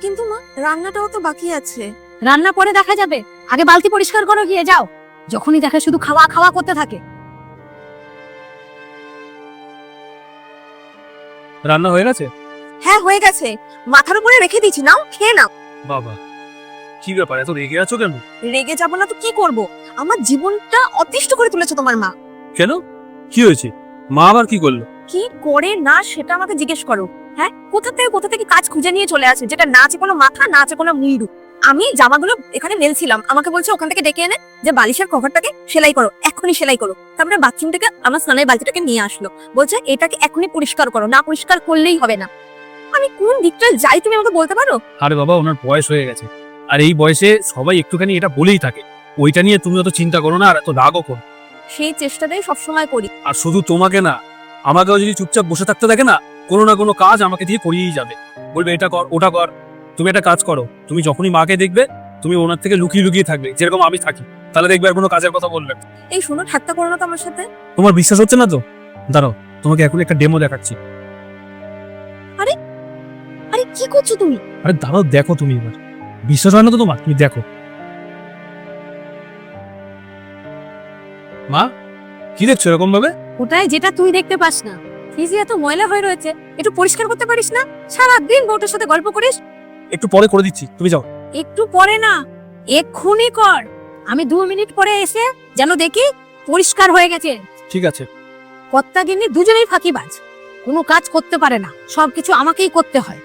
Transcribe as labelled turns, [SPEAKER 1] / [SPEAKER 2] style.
[SPEAKER 1] কিন্তু মা, রান্নাটাও তো বাকি আছে।
[SPEAKER 2] রান্না পরে দেখা যাবে, আগে বালতি পরিষ্কার করো, গিয়ে যাও। যখনই দেখে শুধু খাওয়া খাওয়া করতে থাকে।
[SPEAKER 3] রান্না হয়ে গেছে?
[SPEAKER 1] হ্যাঁ হয়ে গেছে, মাথার উপরে রেখে দিয়েছি, নাও খেয়ে নাও।
[SPEAKER 3] বাবা, কি ব্যাপার, এত রেগে আছো কেন?
[SPEAKER 1] রেগে যাবো না তো কি করব? আমার জীবনটা অতিষ্ঠ করে তুলেছে তোমার মা।
[SPEAKER 3] কেন, কি হয়েছে? মা আবার কি করলো?
[SPEAKER 1] কি করে না সেটা আমাকে জিজ্ঞেস করো। হ্যাঁ, কোথা থেকে কাজ খুঁজে নিয়ে চলে আসে, যেটা না আছে কোনো মাথা, না আছে কোনো মুন্ডু। আমি জামাগুলো এখানে মেলছিলাম, আমাকে বলছে ওখান থেকে ডেকে এনে যে বালিশের কভারটাকে সেলাই করো, এখনই সেলাই করো। তারপরে বাথরুম থেকে আমার স্নানের বালতিটাকে নিয়ে আসলো, বলছে এটাকে এখনই পরিষ্কার করো, না পরিষ্কার করলেই হবে না। আমি কোন দিকটা যাই তুমি আমাকে বলতে পারো?
[SPEAKER 3] আরে বাবা, ওনার বয়স হয়ে গেছে, আর এই বয়সে সবাই একটুখানি এটা বলেই থাকে। ওইটা নিয়ে তুমি অত চিন্তা করো না, আর এত রাগও করো।
[SPEAKER 1] সেই চেষ্টাটাই সবসময় করি।
[SPEAKER 3] আর শুধু তোমাকে না, আমাকেও যদি চুপচাপ বসে থাকতে থাকে না, কোনো না কোনো কাজ আমাকে দিয়ে করিয়েই যাবে। বলবে এটা কর, ওটা কর। তুমি একটা কাজ করো, তুমি যখনই মাকে দেখবে, তুমি ওনার থেকে লুকিয়ে লুকিয়ে থাকবে, যেরকম আমি থাকি। তাহলে দেখবে আর কোনো কাজের কথা বলবে না।
[SPEAKER 1] এই শোনো, ঠাট্টা করো না তো আমার সাথে।
[SPEAKER 3] তোমার বিশ্বাস হচ্ছে না তো? দাঁড়াও, তোমাকে এখন একটা ডেমো দেখাচ্ছি।
[SPEAKER 1] আরে কি করছো তুমি?
[SPEAKER 3] আরে দাঁড়াও, দেখো তুমি এবার। বিশ্বাস হয় না তো তোমার? তুমি দেখো। মা, কি দেখছো এরকম ভাবে?
[SPEAKER 2] ওটাই যেটা তুই দেখতে পাস না। ফ্রিজে এত ময়লা হয়ে রয়েছে, একটু পরিষ্কার করতে পারিস না? সারাদিন বউটার সাথে গল্প করিস।
[SPEAKER 3] একটু পরে করে দিচ্ছি, তুমি যাও।
[SPEAKER 2] একটু পরে না, এক্ষুনি কর। আমি 2 মিনিট পরে এসে যেন দেখি পরিষ্কার হয়ে গেছে।
[SPEAKER 3] ঠিক আছে।
[SPEAKER 2] কর্তা গিন্নি দুজনেই ফাঁকিবাজ, কোনো কাজ করতে পারে না, সবকিছু আমাকেই করতে হয়।